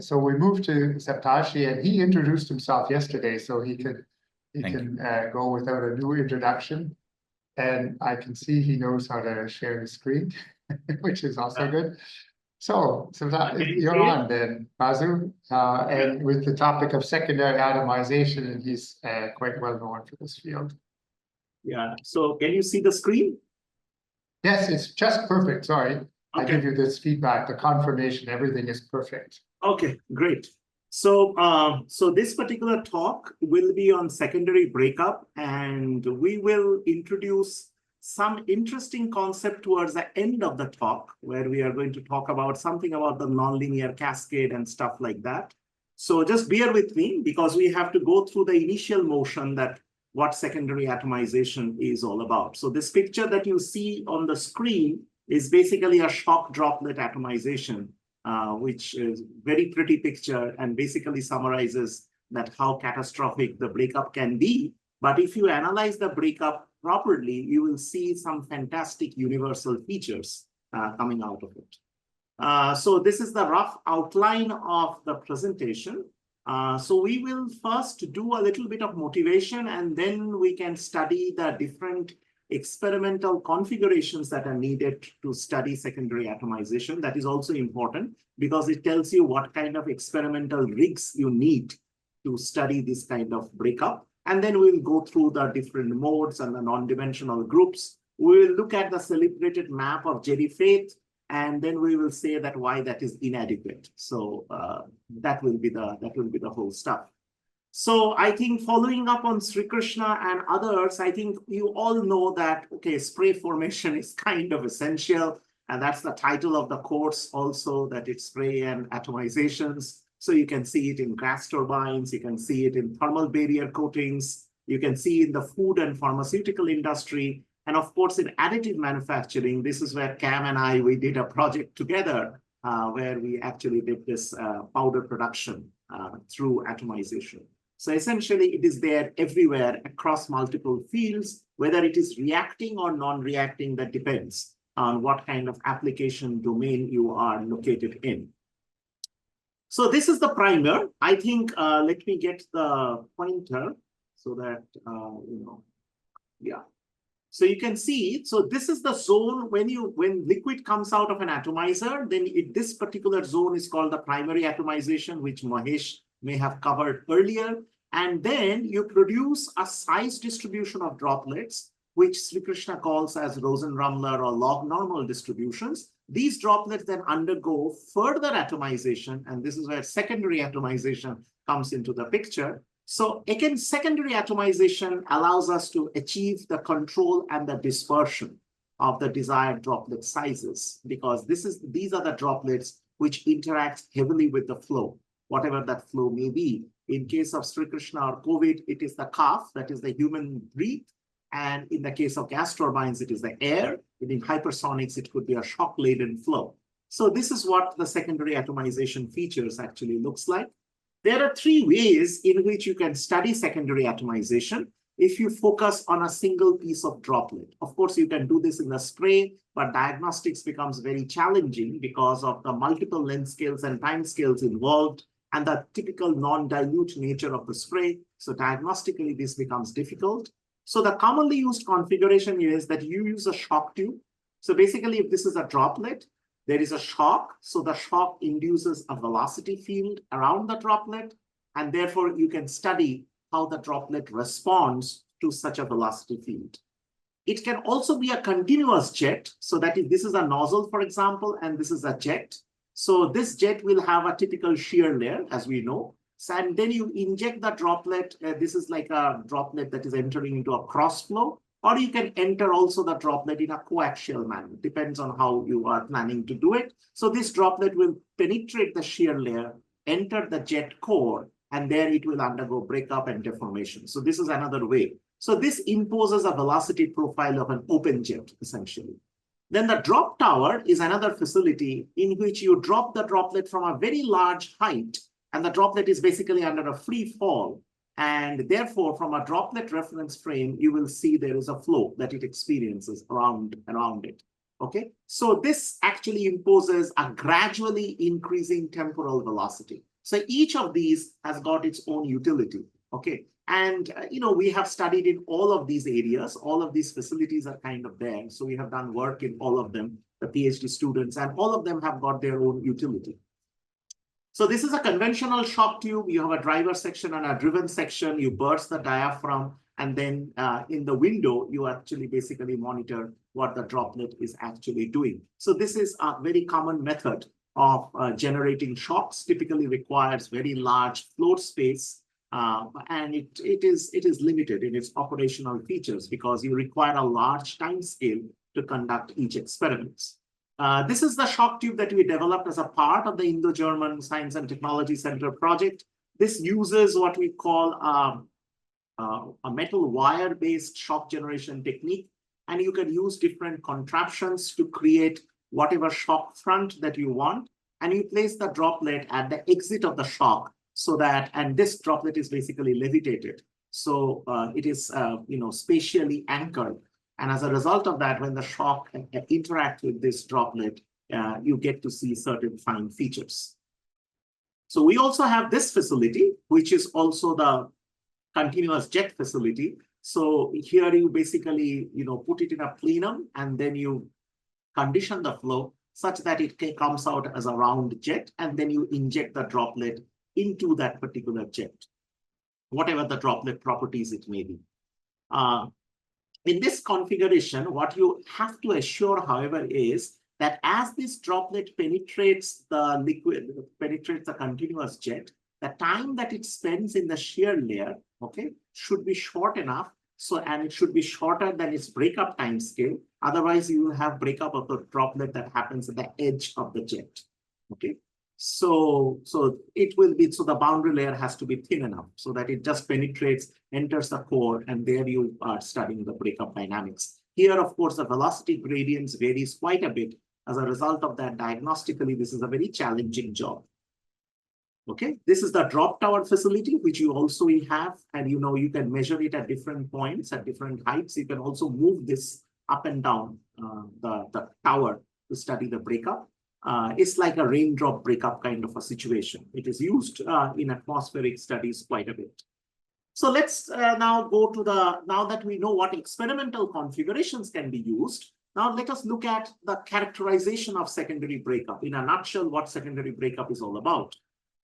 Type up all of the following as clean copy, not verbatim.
So we moved to Saptashi, and he introduced himself yesterday, so he can go without a new introduction. And I can see he knows how to share the screen, which is also good. So you're on then, Basu, and with the topic of secondary atomization, and he's quite well known for this field. Yeah, so can you see the screen? Yes, it's just perfect. Sorry, okay. I give you this feedback, the confirmation, everything is perfect. Okay, great. So, so this particular talk will be on secondary breakup, and we will introduce some interesting concept towards the end of the talk, where we are going to talk about something about the nonlinear cascade and stuff like that. So just bear with me, because we have to go through the initial motion that what secondary atomization is all about. So this picture that you see on the screen is basically a shock droplet atomization, which is very pretty picture and basically summarizes that how catastrophic the breakup can be. But if you analyze the breakup properly, you will see some fantastic universal features coming out of it. So this is the rough outline of the presentation. So we will first do a little bit of motivation, and then we can study the different experimental configurations that are needed to study secondary atomization. That is also important because it tells you what kind of experimental rigs you need to study this kind of breakup. And then we'll go through the different modes and the non-dimensional groups. We will look at the celebrated map of Jerry Faith, and then we will say that why that is inadequate. So that will be the whole stuff. So I think following up on Sri Krishna and others, I think you all know that, okay, spray formation is kind of essential. And that's the title of the course also, that it's spray and atomizations. So you can see it in gas turbines, you can see it in thermal barrier coatings, you can see in the food and pharmaceutical industry. And of course, in additive manufacturing, this is where Cam and I, we did a project together where we actually did this powder production through atomization. So essentially, it is there everywhere across multiple fields, whether it is reacting or non-reacting, that depends on what kind of application domain you are located in. So this is the primer. I think, let me get the pointer so that, yeah. So you can see, so this is the zone when liquid comes out of an atomizer, then this particular zone is called the primary atomization, which Mahesh may have covered earlier. And then you produce a size distribution of droplets, which Sri Krishna calls as Rosen-Rummler or log normal distributions. These droplets then undergo further atomization, and this is where secondary atomization comes into the picture. So again, secondary atomization allows us to achieve the control and the dispersion of the desired droplet sizes, because these are the droplets which interact heavily with the flow, whatever that flow may be. In case of Sri Krishna or COVID, it is the cough, that is the human breath. And in the case of gas turbines, it is the air. And in hypersonics, it could be a shock-laden flow. So this is what the secondary atomization features actually looks like. There are three ways in which you can study secondary atomization if you focus on a single piece of droplet. Of course, you can do this in the spray, but diagnostics becomes very challenging because of the multiple length scales and time scales involved and the typical non-dilute nature of the spray. So diagnostically, this becomes difficult. So the commonly used configuration is that you use a shock tube. So basically, if this is a droplet, there is a shock. So the shock induces a velocity field around the droplet. And therefore, you can study how the droplet responds to such a velocity field. It can also be a continuous jet. So that if this is a nozzle, for example, and this is a jet. So this jet will have a typical shear layer, as we know. So, and then you inject the droplet. This is like a droplet that is entering into a cross flow. Or you can enter also the droplet in a coaxial manner. Depends on how you are planning to do it. So this droplet will penetrate the shear layer, enter the jet core, and there it will undergo breakup and deformation. So this is another way. So this imposes a velocity profile of an open jet, essentially. Then the drop tower is another facility in which you drop the droplet from a very large height, and the droplet is basically under a free fall. And therefore, from a droplet reference frame, you will see there is a flow that it experiences around it. Okay, so this actually imposes a gradually increasing temporal velocity. So each of these has got its own utility, okay? And, we have studied in all of these areas. All of these facilities are kind of there. So we have done work in all of them, the PhD students, and all of them have got their own utility. So this is a conventional shock tube. You have a driver section and a driven section. You burst the diaphragm, and then in the window, you actually basically monitor what the droplet is actually doing. So this is a very common method of generating shocks. Typically requires very large floor space, and it is limited in its operational features because you require a large time scale to conduct each experiment. This is the shock tube that we developed as a part of the Indo-German Science and Technology Center project. This uses what we call a metal wire-based shock generation technique, and you can use different contraptions to create whatever shock front that you want, and you place the droplet at the exit of the shock so that, and this droplet is basically levitated. So it is, spatially anchored. And as a result of that, when the shock interacts with this droplet, you get to see certain fine features. So we also have this facility, which is also the continuous jet facility. So here you basically, put it in a plenum, and then you condition the flow such that it comes out as a round jet, and then you inject the droplet into that particular jet, whatever the droplet properties it may be. In this configuration, what you have to assure, however, is that as this droplet penetrates the liquid, penetrates the continuous jet, the time that it spends in the shear layer, okay, should be short enough. So, and it should be shorter than its breakup time scale. Otherwise, you will have breakup of the droplet that happens at the edge of the jet. Okay. So it will be, so the boundary layer has to be thin enough so that it just penetrates, enters the core, and there you are studying the breakup dynamics. Here, of course, the velocity gradients varies quite a bit. As a result of that, diagnostically, this is a very challenging job. Okay, this is the drop tower facility, which you also have, and you can measure it at different points, at different heights. You can also move this up and down the tower to study the breakup. It's like a raindrop breakup kind of a situation. It is used in atmospheric studies quite a bit. So let's now go to now that we know what experimental configurations can be used, now let us look at the characterization of secondary breakup. In a nutshell, what secondary breakup is all about.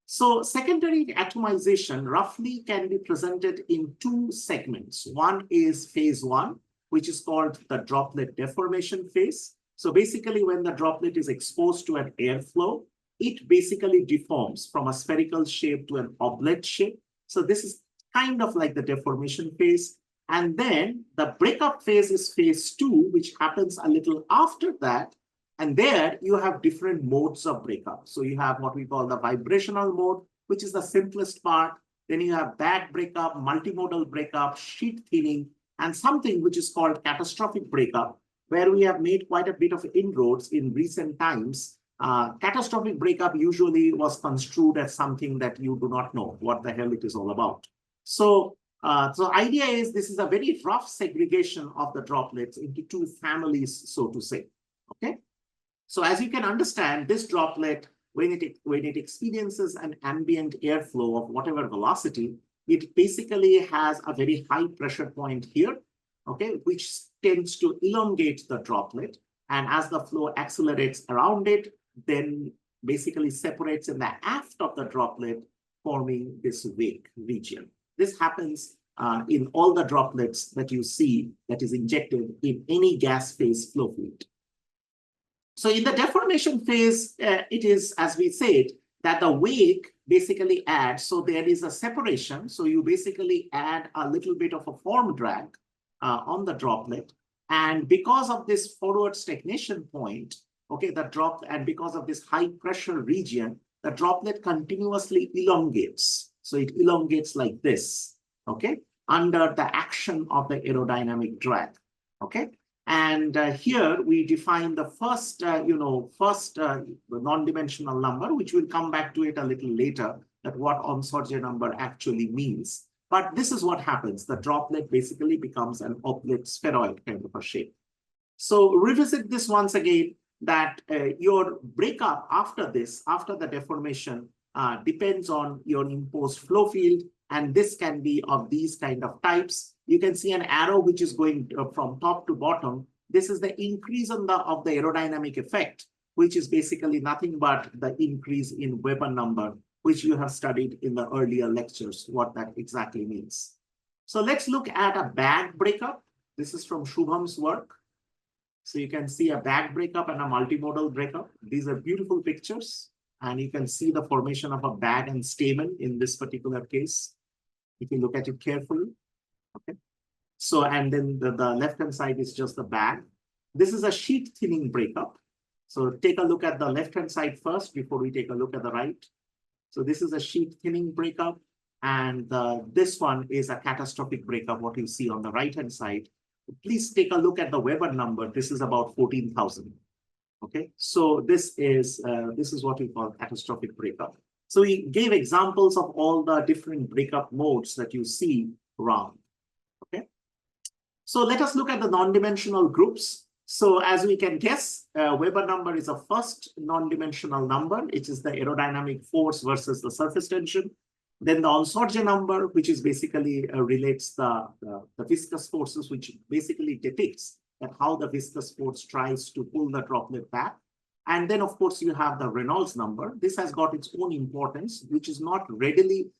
So secondary atomization roughly can be presented in two segments. One is phase one, which is called the droplet deformation phase. So basically, when the droplet is exposed to an airflow, it basically deforms from a spherical shape to an oblate shape. So this is kind of like the deformation phase. And then the breakup phase is phase two, which happens a little after that. And there you have different modes of breakup. So you have what we call the vibrational mode, which is the simplest part. Then you have bag breakup, multimodal breakup, sheet thinning, and something which is called catastrophic breakup, where we have made quite a bit of inroads in recent times. Catastrophic breakup usually was construed as something that you do not know what the hell it is all about. So idea is this is a very rough segregation of the droplets into two families, so to say. Okay. So as you can understand, this droplet, when it experiences an ambient airflow of whatever velocity, it basically has a very high pressure point here, okay, which tends to elongate the droplet. And as the flow accelerates around it, then basically separates in the aft of the droplet, forming this wake region. This happens in all the droplets that you see that is injected in any gas phase flow fluid. So in the deformation phase, it is, as we said, that the wake basically adds, so there is a separation. So you basically add a little bit of a form drag on the droplet. And because of this forward stagnation point, okay, and because of this high pressure region, the droplet continuously elongates. So it elongates like this, okay, under the action of the aerodynamic drag, okay. And here we define the first, non-dimensional number, which we'll come back to it a little later, that what Onsorge number actually means. But this is what happens. The droplet basically becomes an oblate spheroid kind of a shape. So revisit this once again, that your breakup after this, after the deformation, depends on your imposed flow field, and this can be of these kind of types. You can see an arrow which is going from top to bottom. This is the increase of the aerodynamic effect, which is basically nothing but the increase in Weber number, which you have studied in the earlier lectures, what that exactly means. So let's look at a bag breakup. This is from Shubham's work. So you can see a bag breakup and a multimodal breakup. These are beautiful pictures. And you can see the formation of a bag and stamen in this particular case, if you look at it carefully. Okay. So, and then the left-hand side is just the bag. This is a sheet thinning breakup. So take a look at the left-hand side first before we take a look at the right. So this is a sheet thinning breakup. And this one is a catastrophic breakup, what you see on the right-hand side. Please take a look at the Weber number. This is about 14,000. Okay, so this is what we call catastrophic breakup. So we gave examples of all the different breakup modes that you see around. Okay, so let us look at the non-dimensional groups. So as we can guess, Weber number is a first non-dimensional number, which is the aerodynamic force versus the surface tension. Then the Onsorge number, which is basically relates the viscous forces, which basically depicts that how the viscous force tries to pull the droplet back. And then, of course, you have the Reynolds number. This has got its own importance, which is not readily,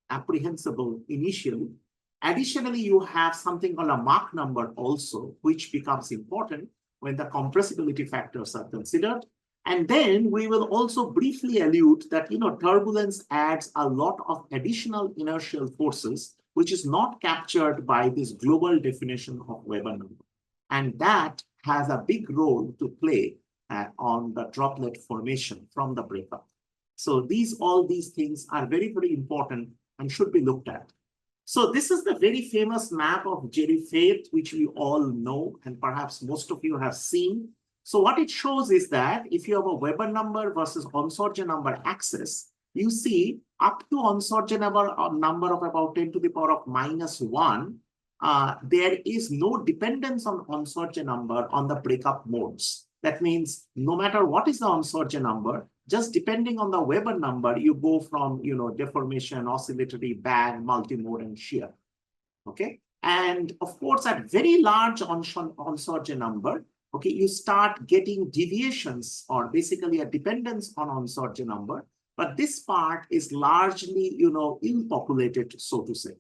apprehensible initially. Additionally, you have something called a Mach number also, which becomes important when the compressibility factors are considered. And then we will also briefly allude that, turbulence adds a lot of additional inertial forces, which is not captured by this global definition of Weber number. And that has a big role to play on the droplet formation from the breakup. So all these things are very, very important and should be looked at. So this is the very famous map of Jerry Fayet, which we all know, and perhaps most of you have seen. So what it shows is that if you have a Weber number versus Onsorge number axis, you see up to Onsorge number of about 10 to the power of -1, there is no dependence on Onsorge number on the breakup modes. That means no matter what is the Onsorge number, just depending on the Weber number, you go from deformation, oscillatory, bag, multimode, and shear. Okay, and of course at very large Onsorge number, okay, you start getting deviations or basically a dependence on Onsorge number, but this part is largely, ill-populated, so to say.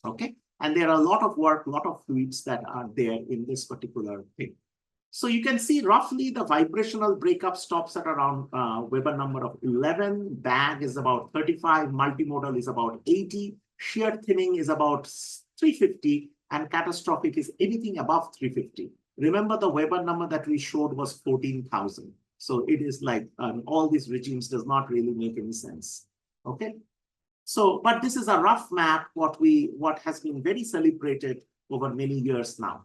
Okay, and there are a lot of work, a lot of fluids that are there in this particular thing. So you can see roughly the vibrational breakup stops at around Weber number of 11, bag is about 35, multimodal is about 80, shear thinning is about 350, and catastrophic is anything above 350. Remember the Weber number that we showed was 14,000. So it is like all these regimes does not really make any sense. Okay. So, but this is a rough map, what has been very celebrated over many years now.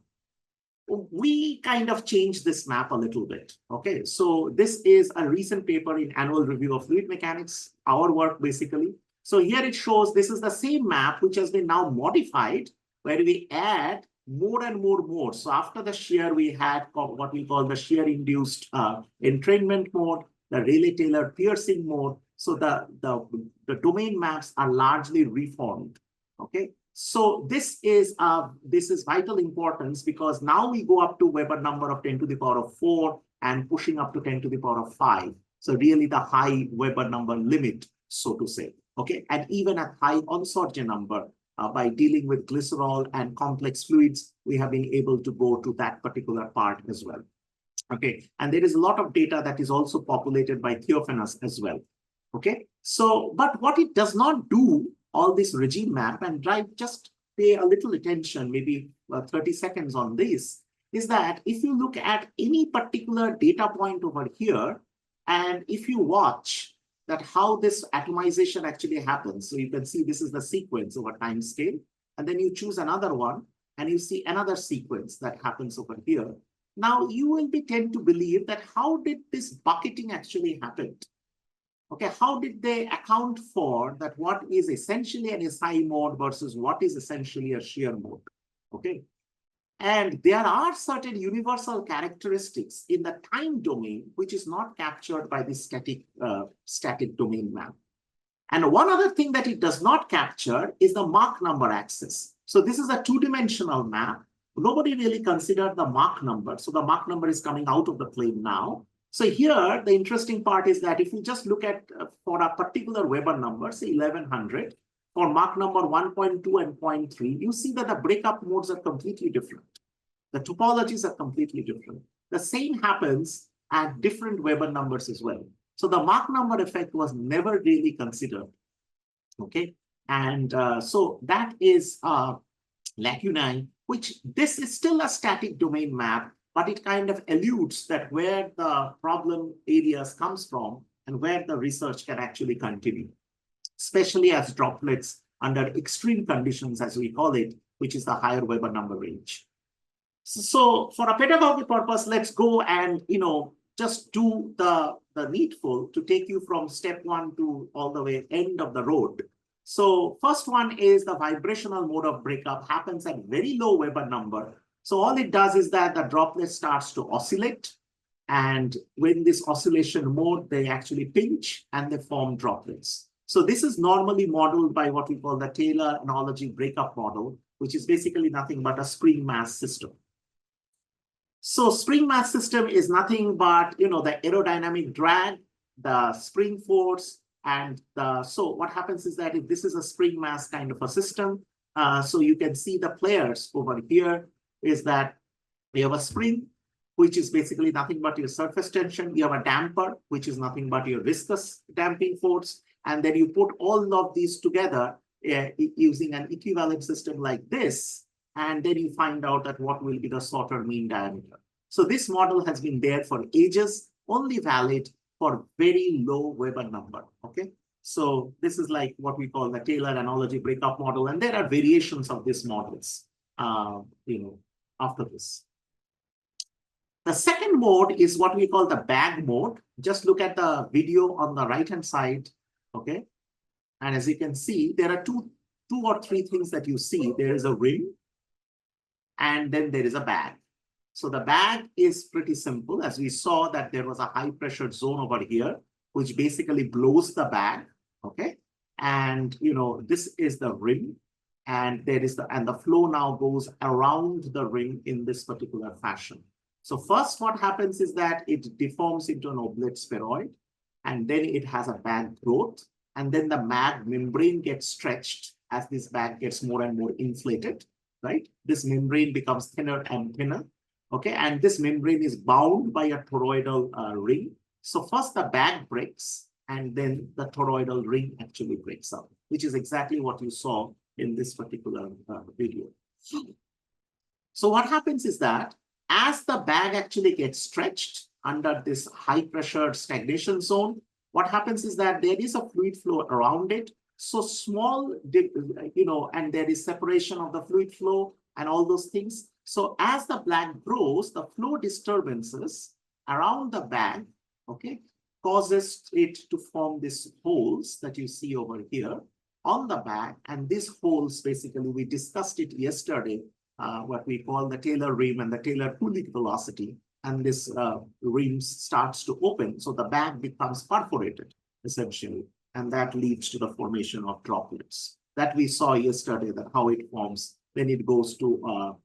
We kind of changed this map a little bit. Okay. So this is a recent paper in Annual Review of Fluid Mechanics, our work basically. So here it shows this is the same map, which has been now modified, where we add more and more modes. So after the shear, we had what we call the shear-induced entrainment mode, the Rayleigh-Taylor piercing mode. So the domain maps are largely reformed. Okay, so this is vital importance because now we go up to Weber number of 10 to the power of 4 and pushing up to 10 to the power of 5. So really the high Weber number limit, so to say. Okay, and even at high Onsorge number. By dealing with glycerol and complex fluids, we have been able to go to that particular part as well. Okay, and there is a lot of data that is also populated by Theophanes as well. Okay, so, but what it does not do, all this regime map, and just pay a little attention, maybe 30 seconds on this, is that if you look at any particular data point over here, and if you watch that how this atomization actually happens. So you can see this is the sequence over time scale. And then you choose another one and you see another sequence that happens over here. Now you will tend to believe that how did this bucketing actually happen? Okay, how did they account for that what is essentially an SI mode versus what is essentially a shear mode? Okay. And there are certain universal characteristics in the time domain, which is not captured by the static domain map. And one other thing that it does not capture is the Mach number axis. So this is a two-dimensional map. Nobody really considered the Mach number. So the Mach number is coming out of the plane now. So here, the interesting part is that if you just look at for a particular Weber number, say 1100, for Mach number 1.2 and 0.3, you see that the breakup modes are completely different. The topologies are completely different. The same happens at different Weber numbers as well. So the Mach number effect was never really considered. Okay, and so that is lacunae, which this is still a static domain map, but it kind of alludes that where the problem areas comes from and where the research can actually continue, especially as droplets under extreme conditions, as we call it, which is the higher Weber number range. So for a pedagogic purpose, let's go and just do the needful to take you from step one to all the way end of the road. So first one is the vibrational mode of breakup happens at very low Weber number. So all it does is that the droplet starts to oscillate. And when this oscillation mode, they actually pinch and they form droplets. So this is normally modeled by what we call the Taylor analogy breakup model, which is basically nothing but a spring mass system. So spring mass system is nothing but, the aerodynamic drag, the spring force, and so what happens is that if this is a spring mass kind of a system, so you can see the players over here is that we have a spring, which is basically nothing but your surface tension. You have a damper, which is nothing but your viscous damping force. And then you put all of these together using an equivalent system like this. And then you find out that what will be the Sauter mean diameter. So this model has been there for ages, only valid for very low Weber number. Okay, so this is like what we call the Taylor analogy breakup model, and there are variations of these models. After this, the second mode is what we call the bag mode. Just look at the video on the right hand side. Okay, and as you can see, there are two or three things that you see. There is a ring, and then there is a bag. So the bag is pretty simple. As we saw that there was a high pressure zone over here, which basically blows the bag. Okay, and this is the ring, and there is the flow now goes around the ring in this particular fashion. So first, what happens is that it deforms into an oblate spheroid, and then it has a bag growth, and then the bag membrane gets stretched as this bag gets more and more inflated. Right, this membrane becomes thinner and thinner. Okay, and this membrane is bound by a toroidal ring. So first the bag breaks, and then the toroidal ring actually breaks up, which is exactly what you saw in this particular video. So what happens is that as the bag actually gets stretched under this high pressure stagnation zone, what happens is that there is a fluid flow around it. So small, and there is separation of the fluid flow and all those things. So as the bag grows, the flow disturbances around the bag, okay, causes it to form these holes that you see over here on the bag. And these holes, basically, we discussed it yesterday, what we call the Taylor rim and the Taylor Kulik velocity. And this rim starts to open. So the bag becomes perforated, essentially. And that leads to the formation of droplets. That we saw yesterday, that how it forms when it goes to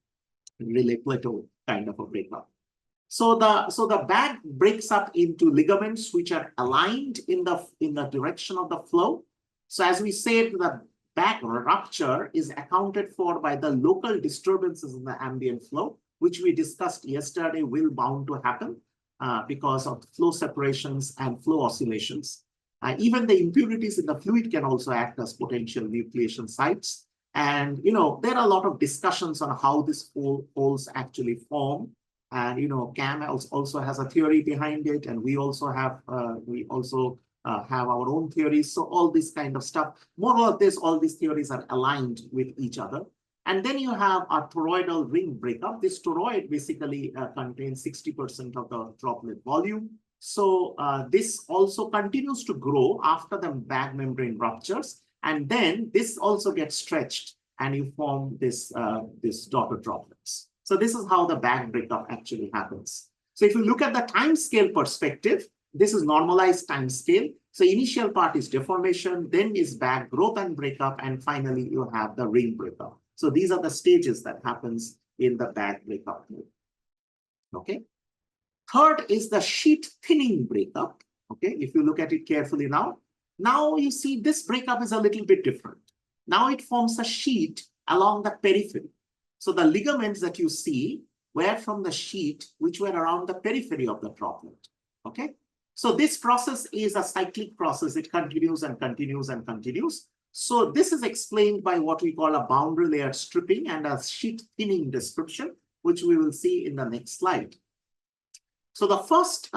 relay plateau kind of a breakup. So the bag breaks up into ligaments which are aligned in the direction of the flow. So as we said, the bag rupture is accounted for by the local disturbances in the ambient flow, which we discussed yesterday will bound to happen because of flow separations and flow oscillations. Even the impurities in the fluid can also act as potential nucleation sites. And, there are a lot of discussions on how these holes actually form. And, CAM also has a theory behind it. And we also have our own theories. So all this kind of stuff, more or less, all these theories are aligned with each other. And then you have a toroidal ring breakup. This toroid basically contains 60% of the droplet volume. So this also continues to grow after the bag membrane ruptures. And then this also gets stretched and you form this dotted droplets. So this is how the bag breakup actually happens. So if you look at the time scale perspective, this is normalized time scale. So initial part is deformation, then is bag growth and breakup, and finally you have the ring breakup. So these are the stages that happens in the bag breakup mode. Okay. Third is the sheet thinning breakup. Okay, if you look at it carefully now you see this breakup is a little bit different. Now it forms a sheet along the periphery. So the ligaments that you see were from the sheet which were around the periphery of the droplet. Okay, so this process is a cyclic process. It continues and continues and continues. So this is explained by what we call a boundary layer stripping and a sheet thinning description, which we will see in the next slide. So the first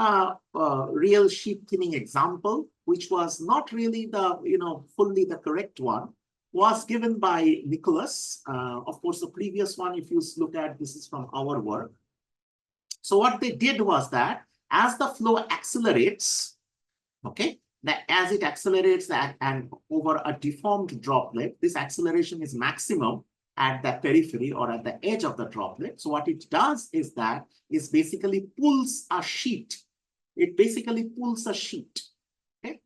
real sheet thinning example, which was not really the fully the correct one, was given by Nicholas. Of course, the previous one, if you look at, this is from our work. So what they did was that as the flow accelerates, okay, that as it accelerates that and over a deformed droplet, this acceleration is maximum at the periphery or at the edge of the droplet. So what it does is that it basically pulls a sheet. It basically pulls a sheet. Okay,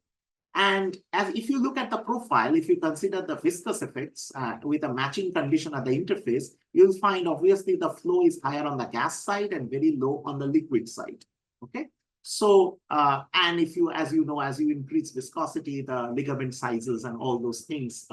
and as if you look at the profile, if you consider the viscous effects with a matching condition at the interface, you'll find obviously the flow is higher on the gas side and very low on the liquid side. Okay, so and if you, as you know, as you increase viscosity, the ligament sizes and all those things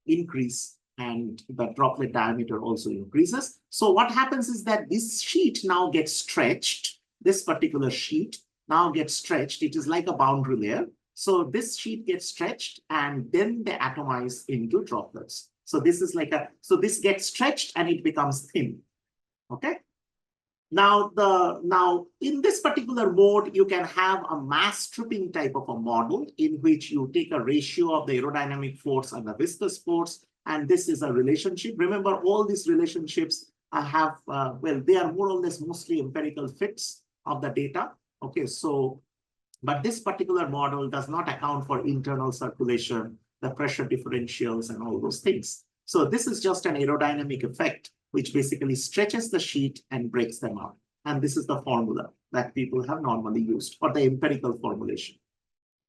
increase, and the droplet diameter also increases. So what happens is that this sheet now gets stretched. This particular sheet now gets stretched. It is like a boundary layer. So this sheet gets stretched and then they atomize into droplets. So this is like so this gets stretched and it becomes thin. Okay. Now in this particular mode, you can have a mass stripping type of a model in which you take a ratio of the aerodynamic force and the viscous force, and this is a relationship. Remember, all these relationships have, well, they are more or less mostly empirical fits of the data. Okay, so, but this particular model does not account for internal circulation, the pressure differentials, and all those things. So this is just an aerodynamic effect, which basically stretches the sheet and breaks them up. And this is the formula that people have normally used, or the empirical formulation.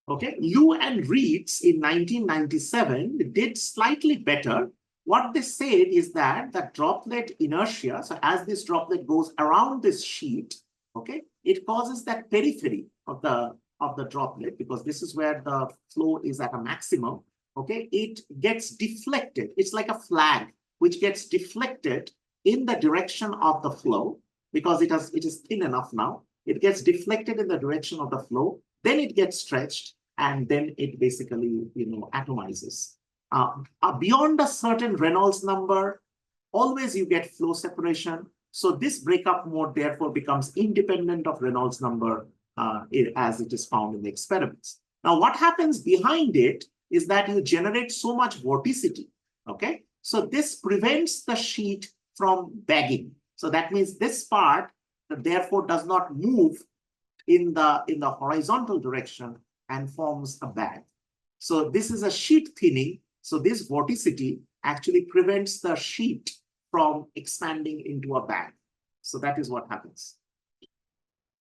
Okay, Liu and Reitz in 1997 did slightly better. What they said is that the droplet inertia, so as this droplet goes around this sheet, okay, it causes that periphery of the droplet, because this is where the flow is at a maximum. Okay, it gets deflected. It's like a flag which gets deflected in the direction of the flow, because it is thin enough now. It gets deflected in the direction of the flow, then it gets stretched, and then it basically, atomizes. Beyond a certain Reynolds number, always you get flow separation. So this breakup mode therefore becomes independent of Reynolds number as it is found in the experiments. Now, what happens behind it is that you generate so much vorticity. Okay, so this prevents the sheet from bagging. So that means this part therefore does not move in the horizontal direction and forms a bag. So this is a sheet thinning. So this vorticity actually prevents the sheet from expanding into a bag. So that is what happens.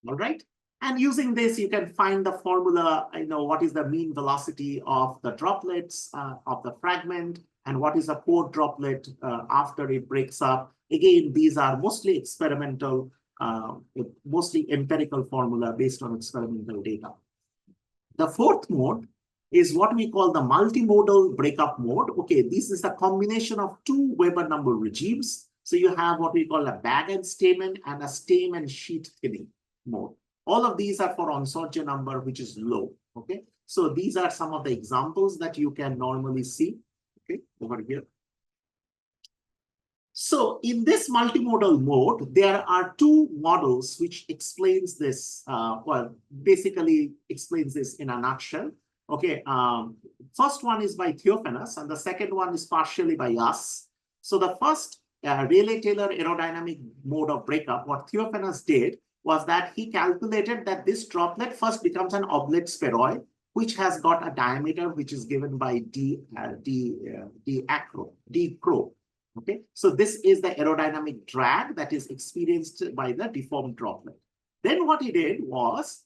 All right. And using this, you can find the formula, what is the mean velocity of the droplets of the fragment, and what is a core droplet after it breaks up. Again, these are mostly experimental, mostly empirical formula based on experimental data. The fourth mode is what we call the multimodal breakup mode. Okay, this is a combination of two Weber number regimes. So you have what we call a bag and stamen and a stem and sheet thinning mode. All of these are for Onsorge number, which is low. Okay, so these are some of the examples that you can normally see. Okay, over here. So in this multimodal mode, there are two models which explains this, basically explains this in a nutshell. Okay, first one is by Theophanes and the second one is partially by us. So the first Rayleigh-Taylor aerodynamic mode of breakup, what Theophanes did was that he calculated that this droplet first becomes an oblate spheroid, which has got a diameter which is given by d acro. Okay, so this is the aerodynamic drag that is experienced by the deformed droplet. Then what he did was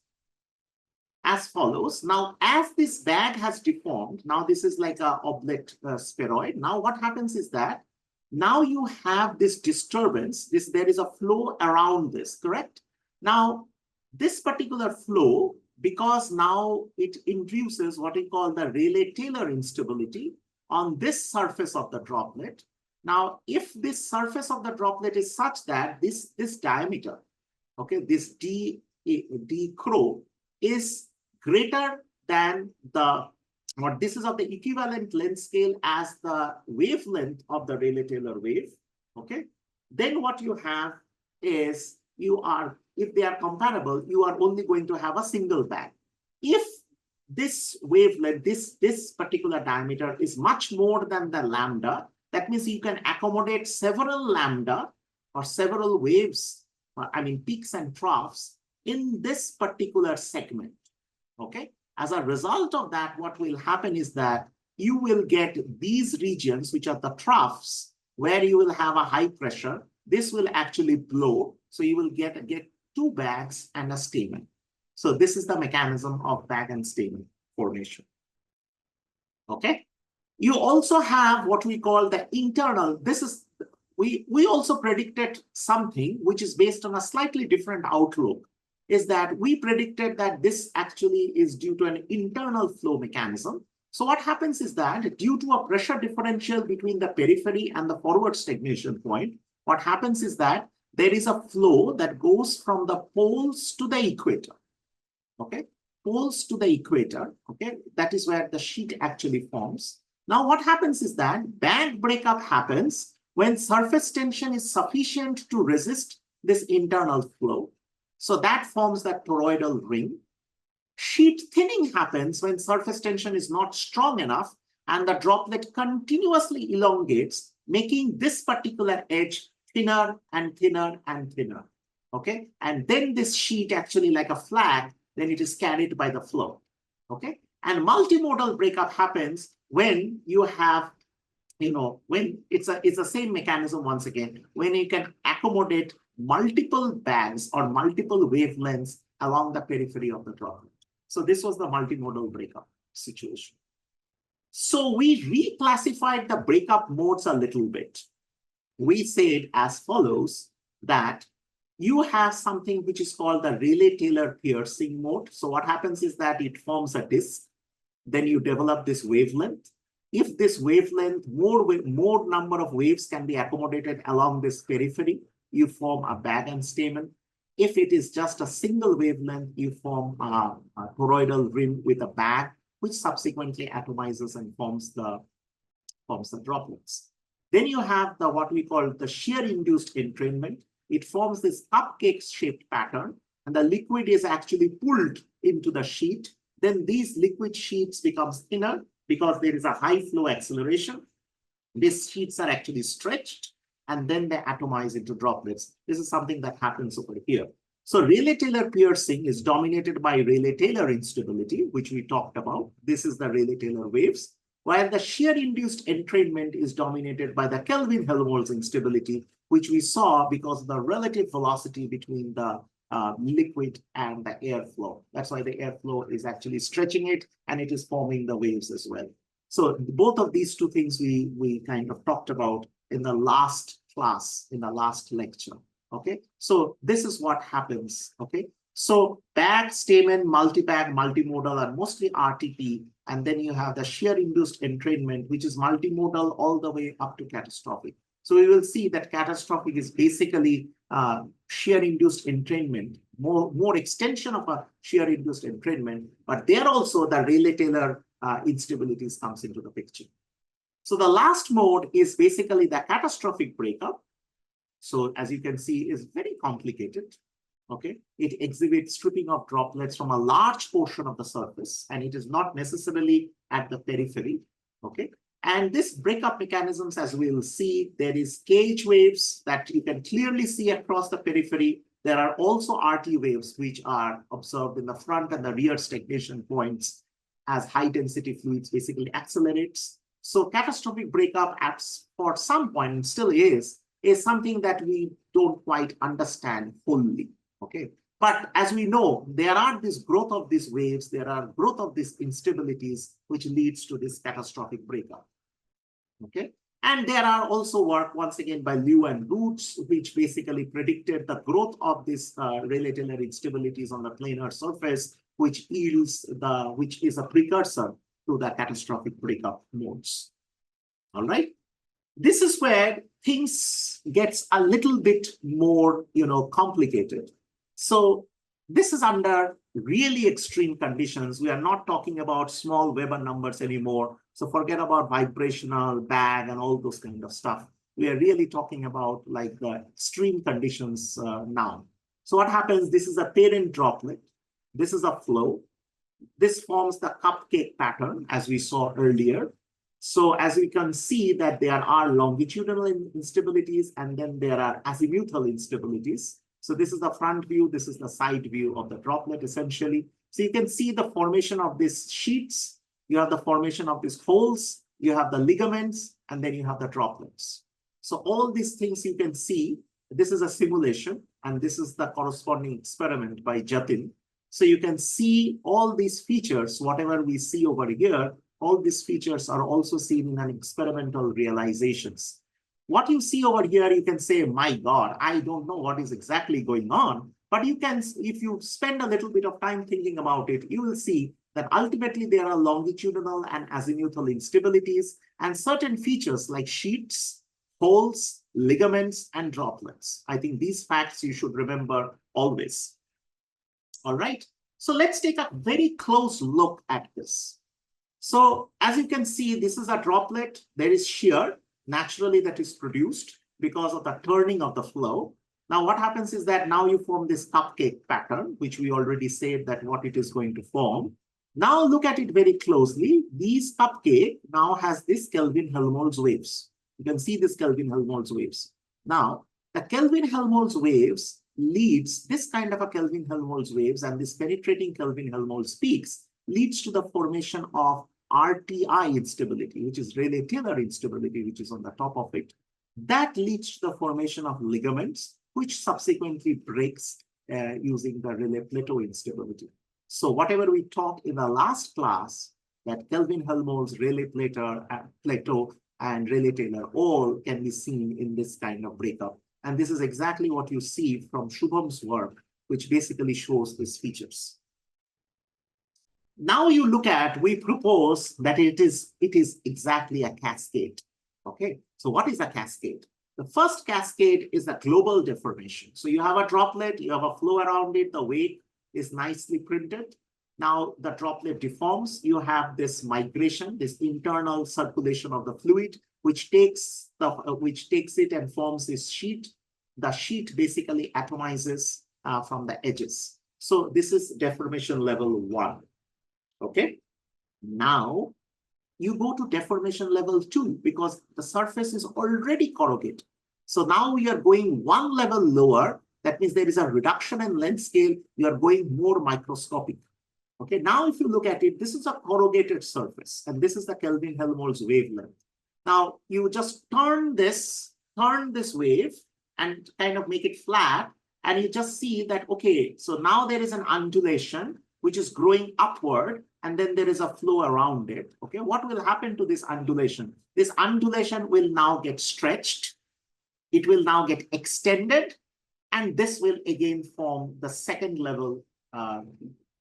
as follows. Now, as this bag has deformed, now this is like a oblate spheroid. Now, what happens is that now you have this disturbance. There is a flow around this, correct? Now, this particular flow, because now it induces what we call the Rayleigh-Taylor instability on this surface of the droplet. Now, if this surface of the droplet is such that this diameter, okay, this d crow is greater than this is of the equivalent length scale as the wavelength of the Rayleigh-Taylor wave, okay, then what you have is if they are comparable, you are only going to have a single bag. If this wavelength, this particular diameter is much more than the lambda, that means you can accommodate several lambda or several waves, I mean peaks and troughs in this particular segment. Okay, as a result of that, what will happen is that you will get these regions, which are the troughs, where you will have a high pressure. This will actually blow. So you will get two bags and a stamen. So this is the mechanism of bag and stamen formation. Okay. You also have what we call the internal. This is, we also predicted something which is based on a slightly different outlook, is that we predicted that this actually is due to an internal flow mechanism. So what happens is that due to a pressure differential between the periphery and the forward stagnation point, what happens is that there is a flow that goes from the poles to the equator. Okay, poles to the equator. Okay, that is where the sheet actually forms. Now, what happens is that band breakup happens when surface tension is sufficient to resist this internal flow. So that forms that toroidal ring. Sheet thinning happens when surface tension is not strong enough and the droplet continuously elongates, making this particular edge thinner and thinner and thinner. Okay, and then this sheet actually like a flag, then it is carried by the flow. Okay, and multimodal breakup happens when you have, when it's the same mechanism once again, when you can accommodate multiple bags or multiple wavelengths along the periphery of the droplet. So this was the multimodal breakup situation. So we reclassified the breakup modes a little bit. We said as follows, that you have something which is called the Rayleigh-Taylor piercing mode. So what happens is that it forms a disk. Then you develop this wavelength. If this wavelength, more number of waves can be accommodated along this periphery, you form a bag and stamen. If it is just a single wavelength, you form a toroidal rim with a bag, which subsequently atomizes and forms the droplets. Then you have what we call the shear-induced entrainment. It forms this cupcake-shaped pattern, and the liquid is actually pulled into the sheet. Then these liquid sheets become thinner because there is a high flow acceleration. These sheets are actually stretched, and then they atomize into droplets. This is something that happens over here. So Rayleigh-Taylor piercing is dominated by Rayleigh-Taylor instability, which we talked about. This is the Rayleigh-Taylor waves, while the shear-induced entrainment is dominated by the Kelvin-Helmholtz instability, which we saw because of the relative velocity between the liquid and the airflow. That's why the airflow is actually stretching it, and it is forming the waves as well. So both of these two things we kind of talked about in the last class, in the last lecture. Okay, so this is what happens. Okay, so bag, stamen, multi-bag, multimodal are mostly RTP, and then you have the shear-induced entrainment, which is multimodal all the way up to catastrophic. So we will see that catastrophic is basically shear-induced entrainment, more extension of a shear-induced entrainment, but there also the Rayleigh-Taylor instabilities comes into the picture. So the last mode is basically the catastrophic breakup. So as you can see, is very complicated. Okay, it exhibits stripping of droplets from a large portion of the surface, and it is not necessarily at the periphery. Okay, and this breakup mechanisms, as we will see, there is cage waves that you can clearly see across the periphery. There are also RT waves which are observed in the front and the rear stagnation points as high density fluids basically accelerates. So catastrophic breakup for some point, and still is something that we don't quite understand fully, okay? But as we know, there are this growth of these waves, there are growth of these instabilities, which leads to this catastrophic breakup, okay? And there are also work, once again, by Liu and Roots, which basically predicted the growth of these Rayleigh-Taylor instabilities on the planar surface, which is a precursor to the catastrophic breakup modes. All right. This is where things gets a little bit more, complicated. So this is under really extreme conditions. We are not talking about small Weber numbers anymore. So forget about vibrational bag and all those kind of stuff. We are really talking about like the extreme conditions now. So what happens? This is a parent droplet. This is a flow. This forms the cupcake pattern, as we saw earlier. So as we can see that there are longitudinal instabilities and then there are azimuthal instabilities. So this is the front view, this is the side view of the droplet essentially. So you can see the formation of these sheets, you have the formation of these holes, you have the ligaments, and then you have the droplets. So all these things you can see, this is a simulation, and this is the corresponding experiment by Jatin. So you can see all these features, whatever we see over here, all these features are also seen in an experimental realizations. What you see over here, you can say, my God, I don't know what is exactly going on. But you can, if you spend a little bit of time thinking about it, you will see that ultimately there are longitudinal and azimuthal instabilities and certain features like sheets, holes, ligaments, and droplets. I think these facts you should remember always. All right, so let's take a very close look at this. So as you can see, this is a droplet. There is shear naturally that is produced because of the turning of the flow. Now what happens is that now you form this cupcake pattern, which we already said that what it is going to form. Now look at it very closely. These cupcake now has this Kelvin-Helmholtz waves. You can see this Kelvin-Helmholtz waves. Now the Kelvin-Helmholtz waves leads this kind of a Kelvin-Helmholtz waves and this penetrating Kelvin-Helmholtz peaks leads to the formation of RTI instability, which is Rayleigh-Taylor instability, which is on the top of it. That leads to the formation of ligaments, which subsequently breaks using the Rayleigh-Plateau instability. So whatever we taught in the last class, that Kelvin-Helmholtz, Rayleigh-Plateau, and Rayleigh-Taylor all can be seen in this kind of breakup. And this is exactly what you see from Shubham's work, which basically shows these features. Now you look at, we propose that it is exactly a cascade. Okay, so what is a cascade? The first cascade is a global deformation. So you have a droplet, you have a flow around it, the wake is nicely printed. Now the droplet deforms, you have this migration, this internal circulation of the fluid, which takes it and forms this sheet. The sheet basically atomizes from the edges. So this is deformation level 1. Okay, now you go to deformation level 2 because the surface is already corrugated. So now we are going one level lower. That means there is a reduction in length scale. You are going more microscopic. Okay, now if you look at it, this is a corrugated surface, and this is the Kelvin-Helmholtz wavelength. Now you just turn this wave and kind of make it flat, and you just see that, okay, so now there is an undulation which is growing upward, and then there is a flow around it. Okay, what will happen to this undulation? This undulation will now get stretched, it will now get extended, and this will again form the second level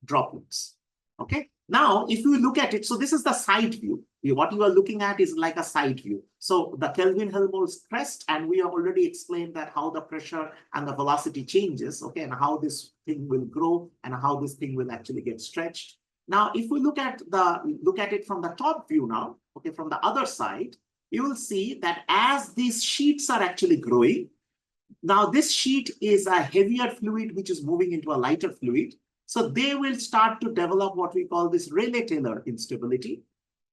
droplets. Okay, now if you look at it, so this is the side view. What you are looking at is like a side view. So the Kelvin-Helmholtz crest, and we have already explained that how the pressure and the velocity changes, okay, and how this thing will grow and how this thing will actually get stretched. Now, if we look at it from the top view now, okay, from the other side, you will see that as these sheets are actually growing, now this sheet is a heavier fluid which is moving into a lighter fluid. So they will start to develop what we call this Rayleigh-Taylor instability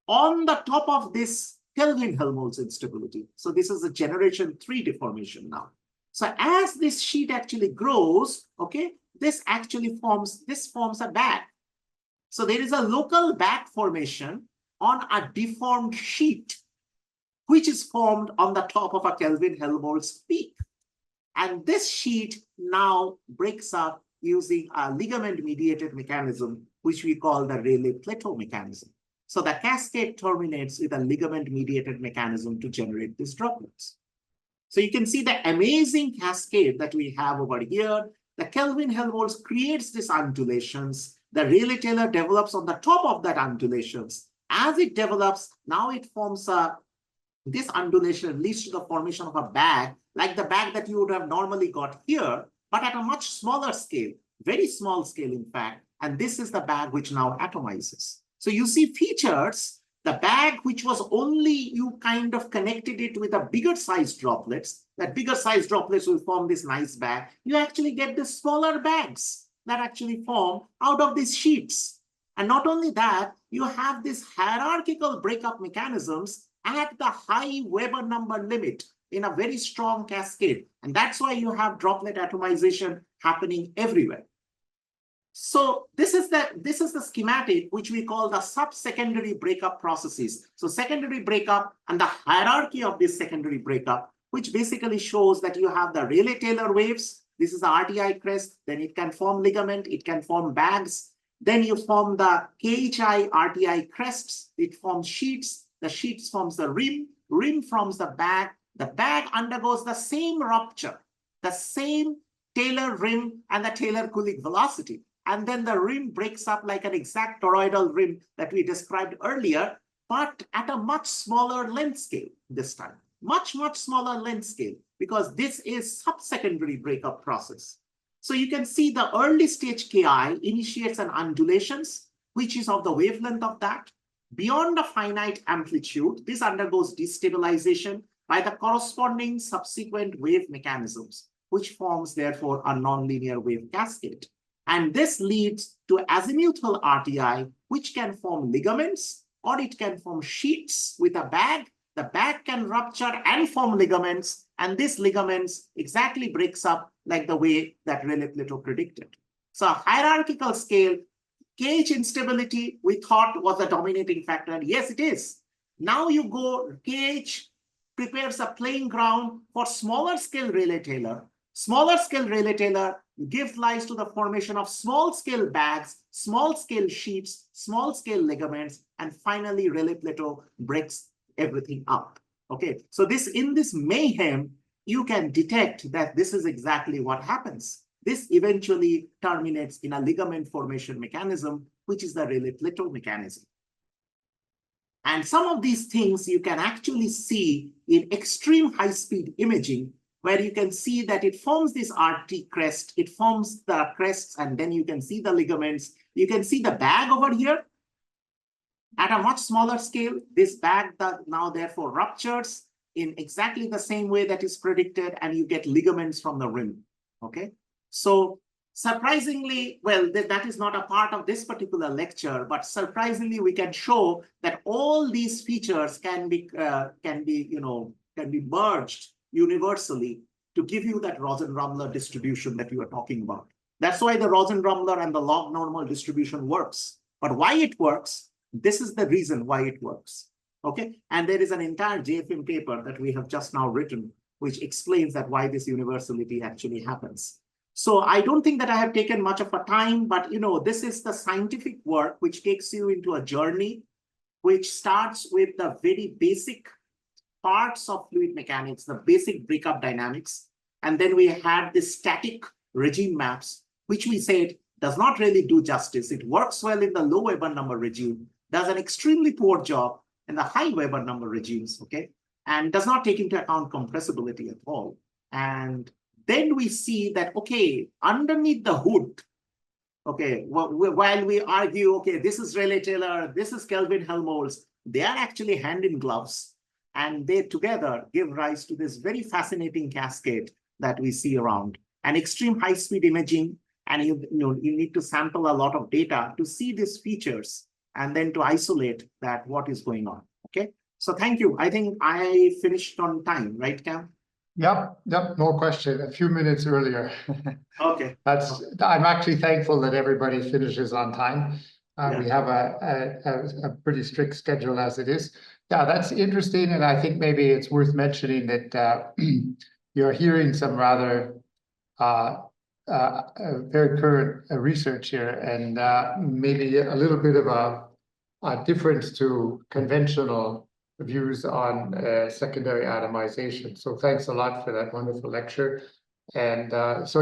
on the top of this Kelvin-Helmholtz instability. So this is a generation 3 deformation now. So as this sheet actually grows, okay, this forms a back. So there is a local back formation on a deformed sheet. which is formed on the top of a Kelvin-Helmholtz peak. And this sheet now breaks up using a ligament-mediated mechanism, which we call the Rayleigh-Plateau mechanism. So the cascade terminates with a ligament-mediated mechanism to generate these droplets. So you can see the amazing cascade that we have over here. The Kelvin-Helmholtz creates these undulations. The Rayleigh-Taylor develops on the top of that undulations. As it develops, now it forms this undulation leads to the formation of a bag, like the bag that you would have normally got here, but at a much smaller scale, very small scale, in fact. And this is the bag which now atomizes. So you see features, the bag which was only, you kind of connected it with a bigger size droplets, that bigger size droplets will form this nice bag. You actually get the smaller bags that actually form out of these sheets. And not only that, you have these hierarchical breakup mechanisms at the high Weber number limit in a very strong cascade. And that's why you have droplet atomization happening everywhere. So this is the schematic which we call the sub-secondary breakup processes. So secondary breakup and the hierarchy of this secondary breakup, which basically shows that you have the Rayleigh-Taylor waves. This is the RTI crest. Then it can form ligament. It can form bags. Then you form the KHI RTI crests. It forms sheets. The sheets forms the rim. Rim forms the bag. The bag undergoes the same rupture, the same Taylor rim and the Taylor-Kulig velocity. And then the rim breaks up like an exact toroidal rim that we described earlier, but at a much smaller length scale this time. Much, much smaller length scale, because this is sub-secondary breakup process. So you can see the early stage Ki initiates an undulations, which is of the wavelength of that. Beyond a finite amplitude, this undergoes destabilization by the corresponding subsequent wave mechanisms, which forms, therefore, a nonlinear wave cascade. And this leads to azimuthal RTI, which can form ligaments, or it can form sheets with a bag. The bag can rupture and form ligaments, and these ligaments exactly breaks up like the way that Rayleigh-Plateau predicted. So a hierarchical scale, KH instability, we thought was a dominating factor, and yes, it is. Now you go, KH prepares a playing ground for smaller scale Rayleigh-Taylor. Smaller scale Rayleigh-Taylor gives rise to the formation of small scale bags, small scale sheets, small scale ligaments, and finally Rayleigh-Plateau breaks everything up. Okay, so in this mayhem, you can detect that this is exactly what happens. This eventually terminates in a ligament formation mechanism, which is the Rayleigh-Plateau mechanism. And some of these things you can actually see in extreme high-speed imaging, where you can see that it forms this RT crest, it forms the crests, and then you can see the ligaments. You can see the bag over here. At a much smaller scale, this bag that now therefore ruptures in exactly the same way that is predicted, and you get ligaments from the rim. Okay, so surprisingly, well, that is not a part of this particular lecture, but surprisingly, we can show that all these features can be merged universally to give you that Rosen-Rummler distribution that you are talking about. That's why the Rosen-Rummler and the log normal distribution works. But why it works? This is the reason why it works. Okay, and there is an entire JFM paper that we have just now written, which explains that why this universality actually happens. So I don't think that I have taken much of a time, but this is the scientific work which takes you into a journey, which starts with the very basic parts of fluid mechanics, the basic breakup dynamics. And then we had the static regime maps, which we said does not really do justice. It works well in the low Weber number regime, does an extremely poor job in the high Weber number regimes, okay, and does not take into account compressibility at all. And then we see that, okay, underneath the hood, okay, while we argue, okay, this is Rayleigh-Taylor, this is Kelvin-Helmholtz, they are actually hand in gloves, and they together give rise to this very fascinating cascade that we see around. And extreme high-speed imaging, and you need to sample a lot of data to see these features, and then to isolate that what is going on. Okay, so thank you. I think I finished on time, right, Cam? Yep, no question. A few minutes earlier. Okay. I'm actually thankful that everybody finishes on time. We have a pretty strict schedule as it is. Yeah, that's interesting, and I think maybe it's worth mentioning that you're hearing some rather very current research here, and maybe a little bit of a difference to conventional views on secondary atomization. So thanks a lot for that wonderful lecture. And so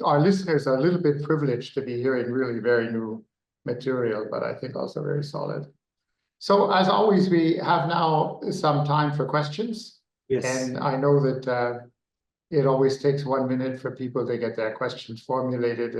our listeners are a little bit privileged to be hearing really very new material, but I think also very solid. So as always, we have now some time for questions. Yes. And I know that it always takes 1 minute for people to get their questions formulated.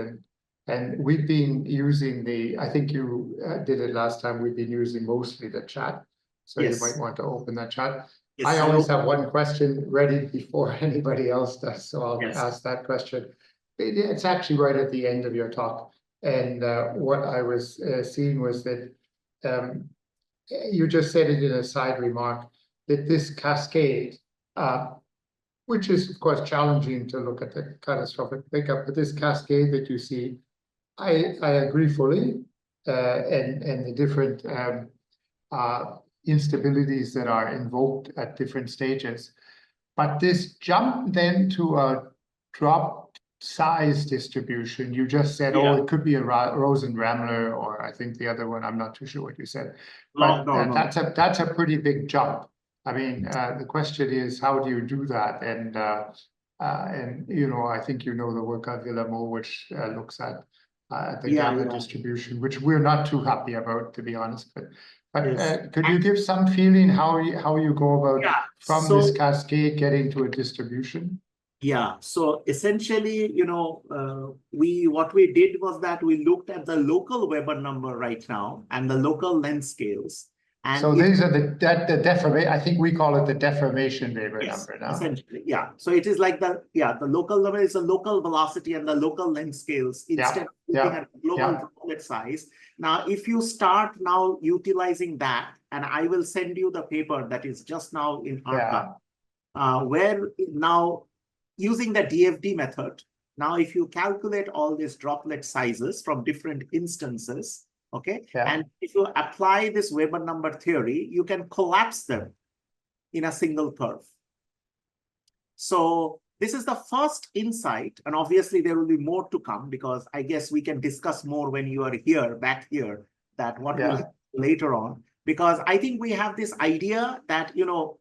And we've been using I think you did it last time, we've been using mostly the chat. So Yes. you might want to open that chat. Yes, I always have one question ready before anybody else does, so I'll ask that question. It's actually right at the end of your talk. And what I was seeing was that you just said it in a side remark, that this cascade, which is of course challenging to look at the catastrophic breakup, but this cascade that you see, I agree fully, and the different instabilities that are invoked at different stages. But this jump then to a drop size distribution, you just said, oh, it could be a Rosen-Ramler, or I think the other one, I'm not too sure what you said. But that's a pretty big jump. I mean, the question is, how do you do that? And you know, I think you know the work of Villamot, which looks at the gamma distribution, which we're not too happy about, to be honest. But could you give some feeling how you go about from this cascade getting to a distribution? Yeah, so essentially, you know, what we did was that we looked at the local Weber number right now and the local length scales. And so these are the deformation. I think we call it the deformation Weber number now. Essentially, yeah. So it is like the local number is the local velocity and the local length scales instead of looking at global droplet size. Now, if you start now utilizing that, and I will send you the paper that is just now in archive, where now using the DFD method, now if you calculate all these droplet sizes from different instances, and if you apply this Weber number theory, you can collapse them in a single curve. So this is the first insight, and obviously there will be more to come, because I guess we can discuss more when you are here, back here, that what will happen later on, because I think we have this idea that, you know,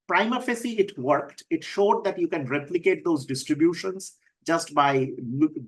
prima facie it worked. It showed that you can replicate those distributions just by